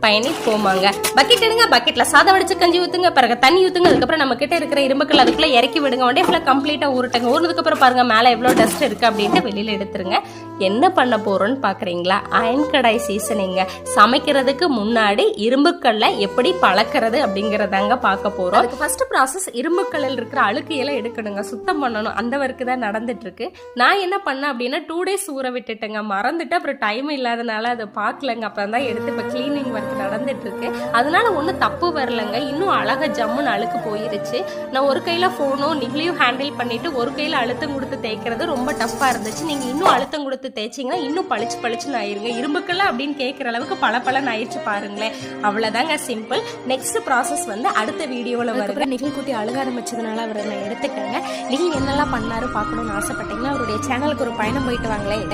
பயணி போமாங்க. பக்கெட் எடுங்க, பக்கெட்ல சாதம் வடிச்சு கஞ்சி ஊத்துங்க, பிறகு தண்ணி ஊத்துங்க, அதுக்கப்புறம் நம்ம கிட்ட இருக்கிற இரும்புக்கள் அதுக்குள்ள இறக்கி விடுங்க. ஒன் டே ஃபுல்லா கம்ப்ளீட்டா ஊருட்டுங்க. ஊறினதுக்கு அப்புறம் பாருங்க மேல எவ்வளவு டஸ்ட் இருக்கு அப்படின்ட்டு வெளியில எடுத்துருங்க. என்ன பண்ண போறோம்னு பாக்குறீங்களா? அயன் கடாய் சீசனிங்க. சமைக்கிறதுக்கு முன்னாடி இரும்புக்கல்ல எப்படி பழக்கிறது அப்படிங்கறதாங்க பார்க்க போறோம். அதுக்கு ஃபர்ஸ்ட் ப்ராசஸ் இரும்புக்கல்ல இருக்கிற அழுக்கையெல்லாம் எடுக்கணுங்க, சுத்தம் பண்ணணும். அந்த ஒர்க்கு தான் நடந்துட்டு இருக்கு. நான் என்ன பண்ணேன் அப்படின்னா 2 days ஊற விட்டுட்டேங்க, மறந்துட்டு அப்புறம் டைம் இல்லாதனால அதை பார்க்கலங்க. அப்புறம் தான் எடுத்து இப்போ கிளீனிங் ஒர்க் நடந்துட்டு இருக்கு. அதனால ஒன்றும் தப்பு வரலங்க, இன்னும் அழகா ஜம்முன்னு அழுக்கு போயிருச்சு. நான் ஒரு கையில போனும் நெகிழியும் ஹேண்டில் பண்ணிட்டு ஒரு கையில அழுத்தம் கொடுத்து தேய்க்கிறது ரொம்ப டஃப்பா இருந்துச்சு. நீங்க இன்னும் அழுத்தம் கொடுத்து தேய்ச்சிங்கன்னா இன்னும் பளிச்சுன்னு ஆயிருங்க. இரும்புக்கல்ல அப்படின்னு கேட்குற அளவுக்கு பளபளன்னு ஆயிடுச்சு பாருங்களேன். அவ்வளவுதாங்க, சிம்பிள். நெக்ஸ்ட் ப்ராசஸ் வந்து அடுத்த வீடியோல வருது. நெகிழ் கூட்டி அழுக ஆரம்பிச்சதுனால அவரை நான் எடுத்துட்டேங்க. நீங்க என்னெல்லாம் பண்ணாரு பார்க்கணும்னு ஆசைப்பட்டீங்கன்னா அவருடைய சேனலுக்கு ஒரு பயணம் போயிட்டு வாங்களேன்.